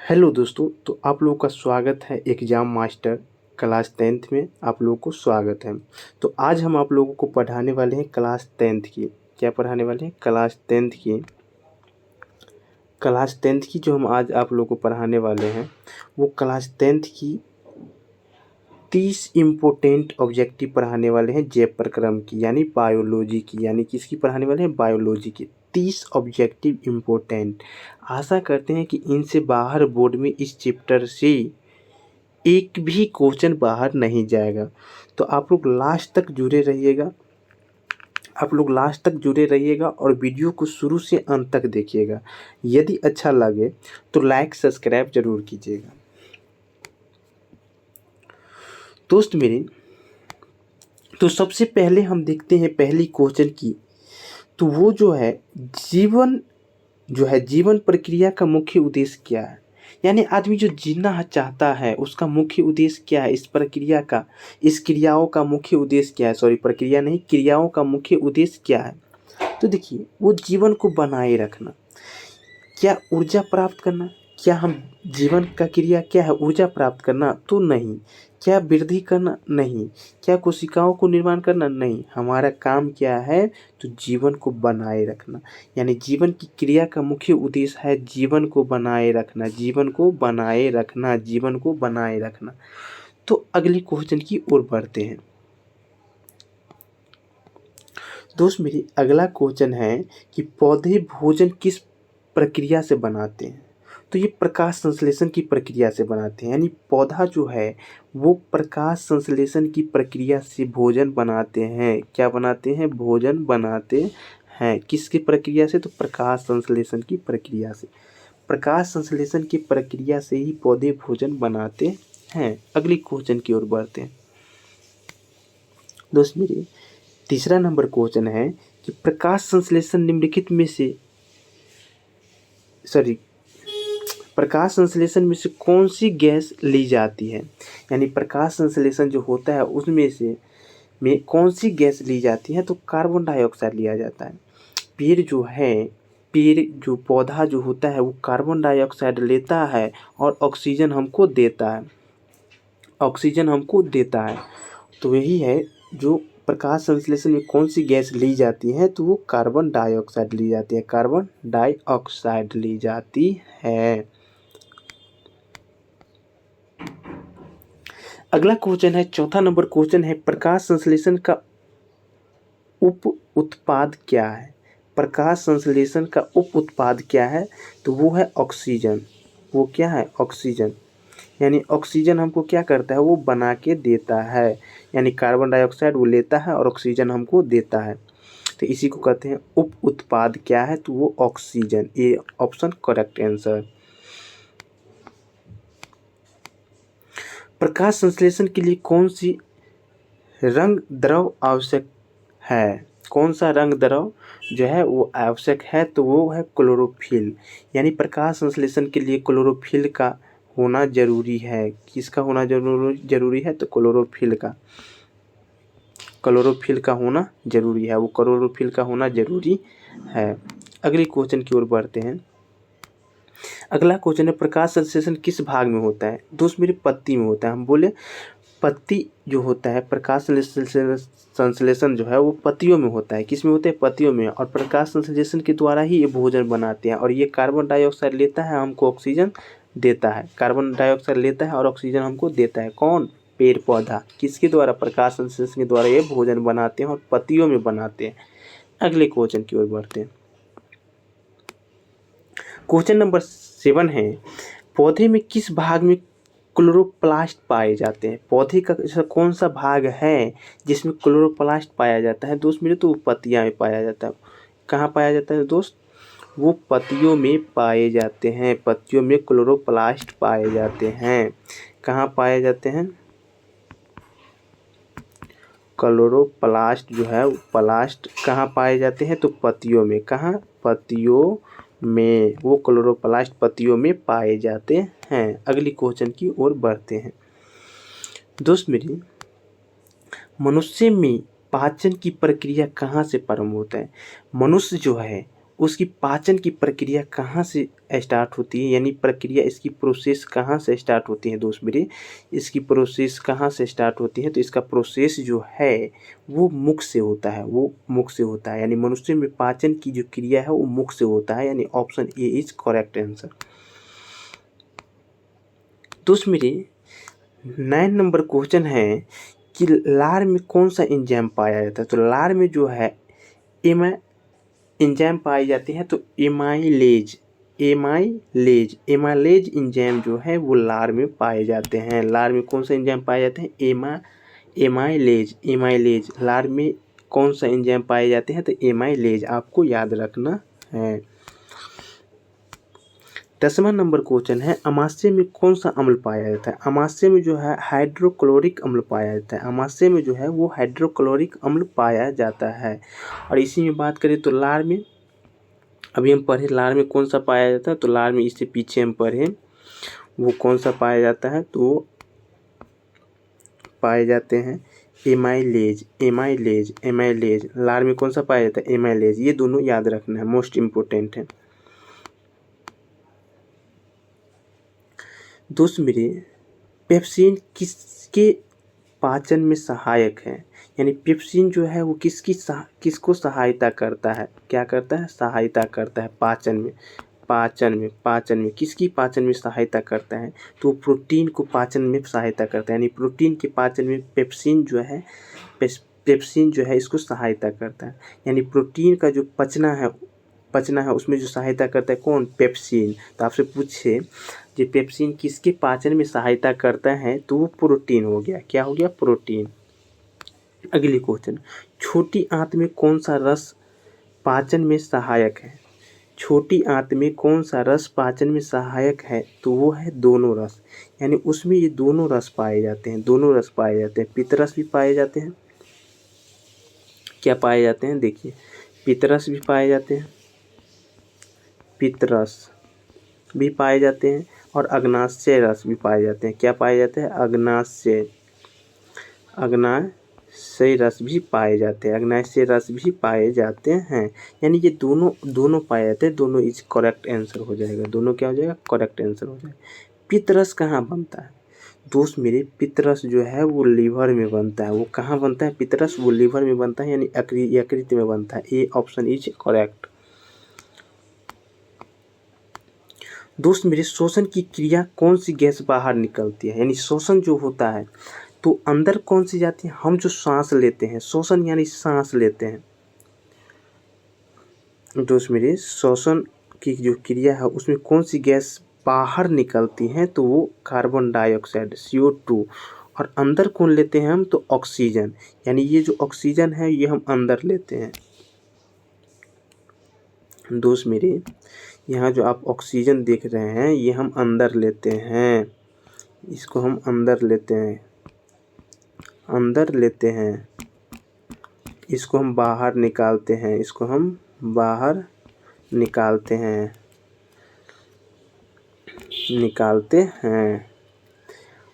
Hello दोस्तों, तो आप लोगों का स्वागत है एग्ज़ाम मास्टर क्लास 10th में। आप लोगों को स्वागत है। तो आज हम आप लोगों को पढ़ाने वाले हैं क्लास 10th की। क्या पढ़ाने वाले हैं? क्लास 10th की जो हम आज आप लोगों को पढ़ाने वाले हैं वो क्लास 10th की 30 इम्पोर्टेंट ऑब्जेक्टिव पढ़ाने वाले हैं जय प्रक्रम की, यानी बायोलॉजी की। यानी किसकी पढ़ाने वाले हैं? बायोलॉजी की 30 ऑब्जेक्टिव इम्पोर्टेंट। आशा करते हैं कि इनसे बाहर बोर्ड में इस चैप्टर से एक भी क्वेश्चन बाहर नहीं जाएगा। तो आप लोग लास्ट तक जुड़े रहिएगा और वीडियो को शुरू से अंत तक देखिएगा। यदि अच्छा लगे तो लाइक सब्सक्राइब जरूर कीजिएगा। दोस्त मेरे, तो सबसे पहले हम देखते हैं पहली क्वेश्चन की। तो वो जीवन प्रक्रिया का मुख्य उद्देश्य क्या है? यानी आदमी जो जीना चाहता है उसका मुख्य उद्देश्य क्या है? इस क्रियाओं का मुख्य उद्देश्य क्या है? सॉरी, प्रक्रिया नहीं, क्रियाओं का मुख्य उद्देश्य क्या है? तो देखिए, वो जीवन को बनाए रखना। क्या ऊर्जा प्राप्त करना? क्या हम जीवन का क्रिया क्या है? ऊर्जा प्राप्त करना तो नहीं। क्या वृद्धि करना? नहीं। क्या कोशिकाओं को निर्माण करना? नहीं। हमारा काम क्या है? तो जीवन को बनाए रखना। यानी जीवन की क्रिया का मुख्य उद्देश्य है जीवन को बनाए रखना, जीवन को बनाए रखना, जीवन को बनाए रखना। तो अगली क्वेश्चन की ओर बढ़ते हैं। दोस्त मेरी, अगला क्वेश्चन है कि पौधे भोजन किस प्रक्रिया से बनाते हैं? तो ये प्रकाश संश्लेषण की प्रक्रिया से बनाते हैं। यानी पौधा जो है वो प्रकाश संश्लेषण की प्रक्रिया से भोजन बनाते हैं। क्या बनाते हैं? भोजन बनाते हैं। किसकी प्रक्रिया से? तो प्रकाश संश्लेषण की प्रक्रिया से। प्रकाश संश्लेषण की प्रक्रिया से ही पौधे भोजन बनाते हैं। अगली क्वेश्चन की ओर बढ़ते हैं। दोस्त मेरे, तीसरा नंबर क्वेश्चन है कि प्रकाश संश्लेषण में से कौन सी गैस ली जाती है? यानी प्रकाश संश्लेषण जो होता है उसमें से कौन सी गैस ली जाती है? तो कार्बन डाइऑक्साइड लिया जाता है। पेड़ जो पौधा जो होता है वो कार्बन डाइऑक्साइड लेता है और ऑक्सीजन हमको देता है। तो यही है, जो प्रकाश संश्लेषण में कौन सी गैस ली जाती है? तो वो कार्बन डाइऑक्साइड ली जाती है। कार्बन डाइऑक्साइड ली जाती है। अगला क्वेश्चन है, चौथा नंबर क्वेश्चन है, प्रकाश संश्लेषण का उप उत्पाद क्या है? प्रकाश संश्लेषण का उप उत्पाद क्या है? तो वो है ऑक्सीजन। वो क्या है? ऑक्सीजन। यानी ऑक्सीजन हमको क्या करता है? वो बना के देता है। यानी कार्बन डाइऑक्साइड वो लेता है और ऑक्सीजन हमको देता है। तो इसी को कहते हैं उप उत्पाद। क्या है? तो वो ऑक्सीजन। ये ऑप्शन करेक्ट आंसर। प्रकाश संश्लेषण के लिए कौन सी रंग द्रव आवश्यक है? कौन सा रंग द्रव जो है वो आवश्यक है? तो वो है क्लोरोफिल। यानी प्रकाश संश्लेषण के लिए क्लोरोफिल का होना जरूरी है। किसका होना जरूरी है? तो क्लोरोफिल का होना जरूरी है। वो क्लोरोफिल का होना जरूरी है। अगले क्वेश्चन की ओर बढ़ते हैं। अगला क्वेश्चन है, प्रकाश संश्लेषण किस भाग में होता है? दोस्त मेरे, पत्ती में होता है। हम बोले पत्ती जो होता है, प्रकाश संश्लेषण जो है वो पत्तियों में होता है। किस में होता है? पत्तियों में। और प्रकाश संश्लेषण के द्वारा ही ये भोजन बनाते हैं। और ये कार्बन डाइऑक्साइड लेता है, हमको ऑक्सीजन देता है। कार्बन डाइऑक्साइड लेता है और ऑक्सीजन हमको देता है। कौन? पेड़ पौधा। किसके द्वारा? प्रकाश संश्लेषण के द्वारा ये भोजन बनाते हैं और पत्तियों में बनाते हैं। अगले क्वेश्चन की ओर बढ़ते हैं। क्वेश्चन नंबर 7 है, पौधे में किस भाग में क्लोरोप्लास्ट पाए जाते हैं? पौधे का ऐसा कौन सा भाग है जिसमें क्लोरोप्लास्ट पाया जाता है? दोस्त मेरे, तो वो पत्तियां में पाया जाता है। कहाँ पाया जाता है दोस्त? वो पत्तियों में पाए जाते हैं। पत्तियों में क्लोरोप्लास्ट पाए जाते हैं। कहाँ पाए जाते हैं? क्लोरोप्लास्ट जो है प्लास्ट कहाँ पाए जाते हैं? तो पत्तियों में। कहाँ? पत्तियों में। वो क्लोरोप्लास्ट पत्तियों में पाए जाते हैं। अगली क्वेश्चन की ओर बढ़ते हैं। दोस्त मेरी, मनुष्य में पाचन की प्रक्रिया कहाँ से प्रारंभ होता है? मनुष्य जो है उसकी पाचन की प्रक्रिया कहाँ से स्टार्ट होती है, यानी प्रक्रिया इसकी प्रोसेस कहाँ से स्टार्ट होती है दोस्त मेरे, इसकी प्रोसेस कहाँ से स्टार्ट होती है, तो इसका प्रोसेस जो है वो मुख से होता है, वो मुख से होता है, यानी मनुष्य में पाचन की जो क्रिया है वो मुख से होता है, यानी option A is correct answer. दोस्त मेरे 9 नंबर क्वेश्चन है कि लार में कौन सा एंजाइम पाया जाता है, तो लार में जो है एंजाइम पाई जाती है, तो एमाइलेज एंजाइम जो है वो लार में पाए जाते हैं। लार में कौन सा एंजाइम पाए जाते हैं, एमाइलेज लार में कौन सा एंजाइम पाए जाते हैं, तो एमाइलेज आपको याद रखना है। 10वां नंबर क्वेश्चन है अमाशय में कौन सा अम्ल पाया जाता है, अमाशय में जो है हाइड्रोक्लोरिक अम्ल पाया जाता है, अमाशय में जो है वो हाइड्रोक्लोरिक अम्ल पाया जाता है। और इसी में बात करें तो लार में, अभी हम पढ़े लार में कौन सा पाया जाता है, तो लार में इससे पीछे हम पढ़े वो कौन सा पाया जाता है, तो पाए जाते हैं एमाइलेज लार में कौन सा पाया जाता है, एमाइलेज। ये दोनों याद रखना है, मोस्ट इम्पोर्टेंट है। दोस्त मेरे पेप्सिन किसके पाचन में सहायक है, यानी पेप्सिन जो है वो किसको सहायता करता है, क्या करता है, सहायता करता है पाचन में किसकी पाचन में सहायता करता है, तो प्रोटीन को पाचन में सहायता करता है, यानी प्रोटीन के पाचन में पेप्सिन जो है इसको सहायता करता है, यानी प्रोटीन का जो पचना है उसमें जो सहायता करता है कौन, पेप्सिन। तो आपसे पूछे कि पेप्सिन किसके पाचन में सहायता करता है, तो वो प्रोटीन हो गया, क्या हो गया, प्रोटीन। अगली क्वेश्चन, छोटी आंत में कौन सा रस पाचन में सहायक है, छोटी आंत में कौन सा रस पाचन में सहायक है, तो वो है दोनों रस, यानी उसमें ये दोनों रस पाए जाते हैं, पित्तरस भी पाए जाते हैं, क्या पाए जाते हैं, देखिए पित्तरस भी पाए जाते हैं, पित्तरस भी पाए जाते हैं और अग्नाशय रस भी पाए जाते हैं, क्या पाए जाते हैं, अग्नाशय रस भी पाए जाते हैं, अग्नाशय रस भी पाए जाते हैं, यानी ये दोनों पाए जाते हैं, दोनों इज करेक्ट आंसर हो जाएगा, दोनों क्या हो जाएगा, करेक्ट आंसर हो जाएगा। पित्तरस कहाँ बनता है, दोस्त मेरे पित्तरस जो है वो लीवर में बनता है, वो कहाँ बनता है पित्तरस, वो लीवर में बनता है, यानी यकृत में बनता है, ए ऑप्शन इज करेक्ट। दोस्त मेरे शोषण की क्रिया कौन सी गैस बाहर निकलती है, यानी शोषण जो होता है तो अंदर कौन सी जाती है, हम जो सांस लेते हैं, शोषण यानी सांस लेते हैं, दोस्त मेरे शोषण की जो क्रिया है उसमें कौन सी गैस बाहर निकलती है, तो वो कार्बन डाइऑक्साइड CO2, और अंदर कौन लेते हैं हम, तो ऑक्सीजन, यानी ये जो ऑक्सीजन है ये हम अंदर लेते हैं। दोस्त मेरे यहाँ जो आप ऑक्सीजन देख रहे हैं ये हम अंदर लेते हैं, इसको हम अंदर लेते हैं, इसको हम बाहर निकालते हैं, निकालते हैं।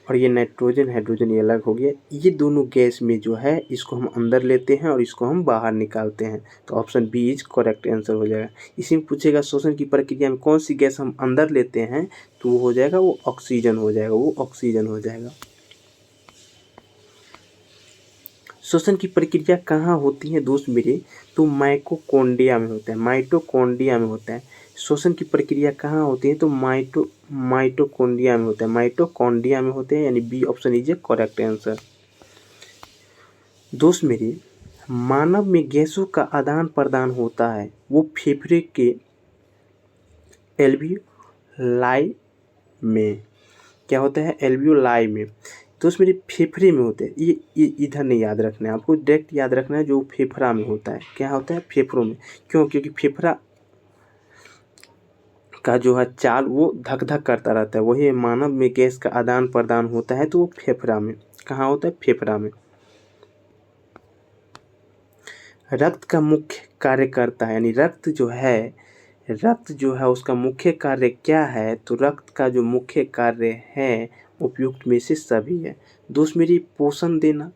और ये नाइट्रोजन हाइड्रोजन ये अलग हो गया, ये दोनों गैस में जो है इसको हम अंदर लेते हैं और इसको हम बाहर निकालते हैं, तो option B is correct answer हो जाएगा। इसी में पूछेगा शोषण की प्रक्रिया में कौन सी गैस हम अंदर लेते हैं, तो वो हो जाएगा वो ऑक्सीजन हो जाएगा, श्वसन की प्रक्रिया कहाँ होती है दोस्त मेरे, तो माइटोकॉन्ड्रिया में होता है, श्वसन की प्रक्रिया कहाँ होती है, तो माइटोकॉन्ड्रिया में होते हैं, यानी B option is a correct answer. दोस्त मेरे मानव में गैसों का आदान प्रदान होता है, वो फेफड़े के एल्वियोलाई में, क्या होता है, एल्वियोलाई में, तो उसमें फेफड़े में होते हैं, ये इधर नहीं याद रखना है, आपको डायरेक्ट याद रखना है जो फेफड़ा में होता है, क्या होता है, फेफड़ों में, क्योंकि फेफड़ा का जो है चाल वो धक धक करता रहता है, वही मानव में गैस का आदान प्रदान होता है, तो वो फेफड़ा में, कहाँ होता है, फेफड़ा में। रक्त का मुख्य कार्य करता है, यानी रक्त जो है उसका मुख्य कार्य क्या है, तो रक्त का जो मुख्य कार्य है उपयुक्त में से सभी है। दोस्त मेरी पोषण देना,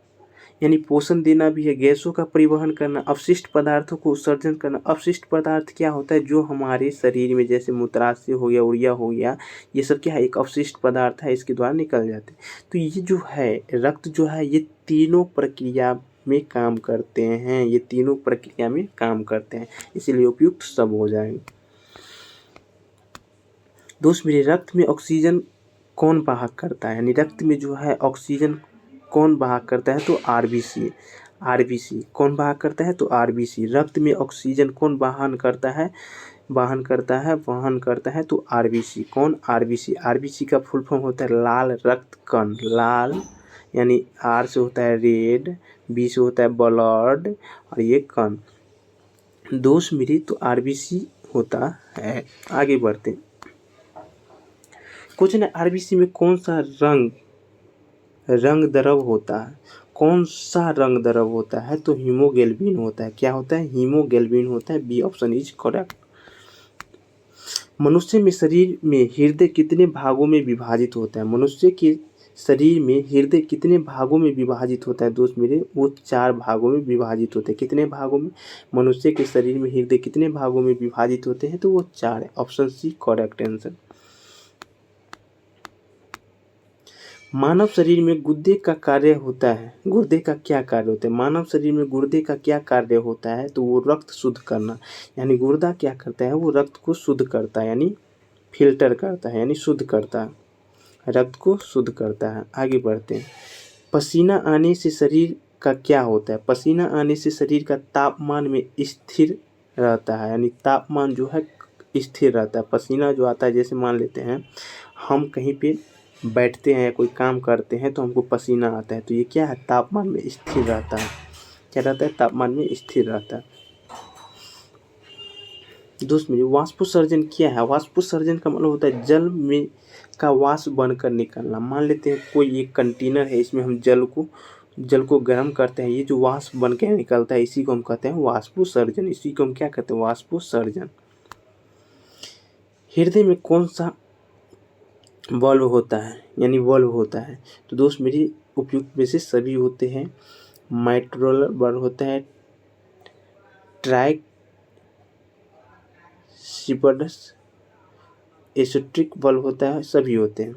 यानी पोषण देना भी है, गैसों का परिवहन करना, अपशिष्ट पदार्थों को उत्सर्जन करना। अपशिष्ट पदार्थ क्या होता है, जो हमारे शरीर में जैसे मूत्राशय हो गया, यूरिया हो गया, ये सब क्या है, एक अपशिष्ट पदार्थ है, इसके द्वारा निकल जाते हैं। तो ये जो है रक्त जो है, ये तीनों प्रक्रिया में काम करते हैं, ये तीनों प्रक्रिया में काम करते हैं, इसीलिए उपयुक्त सब हो जाएंगे। दोस्त मेरे, रक्त में ऑक्सीजन कौन वाहक करता है, यानी रक्त में जो है ऑक्सीजन कौन वाहक करता है, तो आरबीसी। आरबीसी कौन वाहक करता है, तो आरबीसी। रक्त में ऑक्सीजन कौन वहन करता है, वहन करता है तो आरबीसी। कौन, आरबीसी। आरबीसी का फुल फॉर्म होता है लाल रक्त कण। लाल यानी आर से होता है रेड, बी से होता है ब्लड, और ये कण। दोस्त मेरी, तो आरबीसी होता है। आगे बढ़ते हैं। क्वेश्चन है, आरबीसी में कौन सा रंग द्रव होता है, कौन सा रंग द्रव होता है, तो हीमोग्लोबिन होता है। क्या होता है, हीमोग्लोबिन होता है। B option is correct. मनुष्य में शरीर में हृदय कितने भागों में विभाजित होता है, मनुष्य के शरीर में हृदय कितने भागों में विभाजित होता है, दोस्त मेरे, वो 4 भागों में विभाजित होते हैं। कितने भागों में, मनुष्य के शरीर में हृदय कितने भागों में विभाजित होते हैं, तो वो 4 है। Option C correct answer. मानव शरीर में गुर्दे का कार्य होता है, गुर्दे का क्या कार्य होता है, मानव शरीर में गुर्दे का क्या कार्य होता है, तो वो रक्त शुद्ध करना। यानी गुर्दा क्या करता है, वो रक्त को शुद्ध करता है, यानी फिल्टर करता है, यानी शुद्ध करता है, रक्त को शुद्ध करता है। आगे बढ़ते हैं। पसीना आने से शरीर का क्या होता है, पसीना आने से शरीर का तापमान में स्थिर रहता है, यानी तापमान जो है स्थिर रहता है। पसीना जो आता है, जैसे मान लेते हैं हम कहीं पे बैठते हैं या कोई काम करते हैं तो हमको पसीना आता है, तो ये क्या है, तापमान में स्थिर रहता है। क्या रहता है, तापमान में स्थिर रहता है। दोस्त मेरे, वाष्पोत्सर्जन क्या है, वाष्पोत्सर्जन का मतलब होता है जल में का वाष्प बनकर निकलना। मान लेते हैं कोई एक कंटेनर है, इसमें हम जल को गर्म करते हैं, ये जो वाष्प बन के निकलता है, इसी को हम कहते हैं वाष्पोत्सर्जन। इसी को हम क्या कहते हैं, वाष्पोत्सर्जन। हृदय में कौन सा वॉल्व होता है, यानी वॉल्व होता है, तो दोस्त मेरी उपयुक्त में से सभी होते हैं। माइट्रोलर वॉल्व होता है, ट्राइसिपर्डस एसेट्रिक वॉल्व होता है, सभी होते हैं।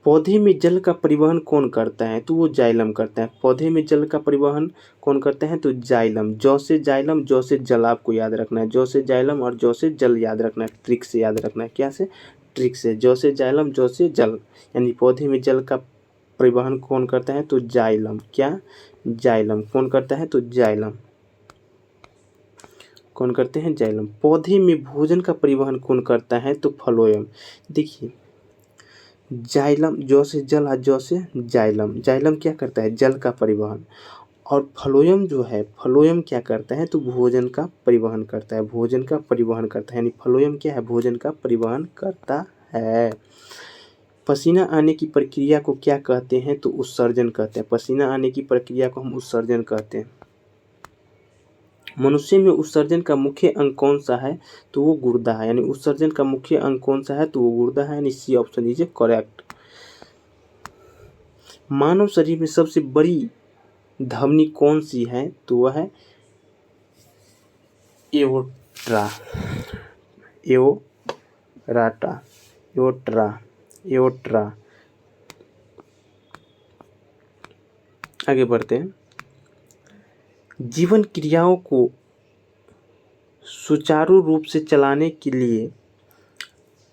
पौधे में जल का परिवहन कौन करता है, तो वो जाइलम करता है। पौधे में जल का परिवहन कौन करता है, तो जाइलम। जौ से जाइलम, जौ से जल, आपको याद रखना है। जौ से जाइलम और जौ से जल याद रखना है, ट्रिक से याद रखना है। क्या से, ट्रिक से। जौ से जाइलम, जौ से जल, यानी पौधे में जल का परिवहन कौन करता है, तो जाइलम। क्या, जाइलम कौन करता है, तो जाइलम कौन करते हैं, जाइलम। पौधे में भोजन का परिवहन कौन करता है, तो फ्लोएम। देखिए, जाइलम, जौ से जल और जौ से जाइलम। जाइलम क्या करता है, जल का परिवहन, और फ्लोएम जो है, फ्लोएम क्या करता है, तो भोजन का परिवहन करता है, भोजन का परिवहन करता है। यानी फ्लोएम क्या है, भोजन का परिवहन करता है। पसीना आने की प्रक्रिया को क्या कहते हैं, तो उत्सर्जन कहते हैं। पसीना आने की प्रक्रिया को हम उत्सर्जन कहते हैं। मनुष्य में उत्सर्जन का मुख्य अंग कौन सा है, तो वो गुर्दा है। यानी उत्सर्जन का मुख्य अंग कौन सा है, तो वो गुर्दा है, यानी सी ऑप्शन इज करेक्ट। मानव शरीर में सबसे बड़ी धमनी कौन सी है, तो वह है एओर्टा। एओराटा, aorta, aorta. आगे बढ़ते हैं। जीवन क्रियाओं को सुचारू रूप से चलाने के लिए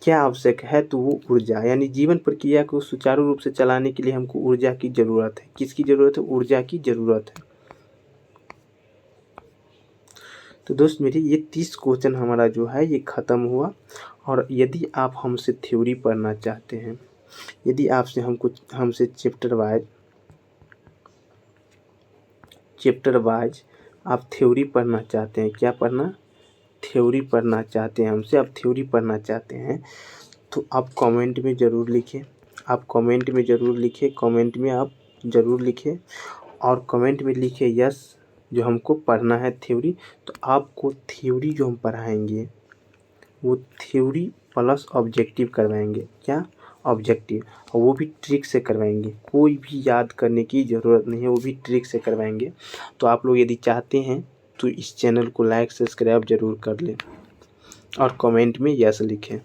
क्या आवश्यक है, तो वो ऊर्जा। यानी जीवन प्रक्रिया को सुचारू रूप से चलाने के लिए हमको ऊर्जा की जरूरत है। किसकी जरूरत है, ऊर्जा की जरूरत है। तो दोस्त मेरे, ये 30 क्वेश्चन हमारा जो है ये ख़त्म हुआ। और यदि आप हमसे थ्योरी पढ़ना चाहते हैं, यदि आपसे हमसे चैप्टर वाइज आप थ्योरी पढ़ना चाहते हैं, क्या पढ़ना, थ्योरी पढ़ना चाहते हैं हमसे, आप थ्योरी पढ़ना चाहते हैं, तो आप कमेंट में ज़रूर लिखें। आप कमेंट में ज़रूर लिखें, कमेंट में आप ज़रूर लिखें, और कमेंट में लिखें यस, जो हमको पढ़ना है थ्योरी। तो आपको थ्योरी जो हम पढ़ाएंगे वो थ्योरी प्लस ऑब्जेक्टिव करवाएंगे। क्या, ऑब्जेक्टिव, और वो भी ट्रिक से करवाएंगे, कोई भी याद करने की ज़रूरत नहीं है, वो भी ट्रिक से करवाएंगे। तो आप लोग यदि चाहते हैं तो इस चैनल को लाइक सब्सक्राइब ज़रूर कर लें और कमेंट में यस लिखें।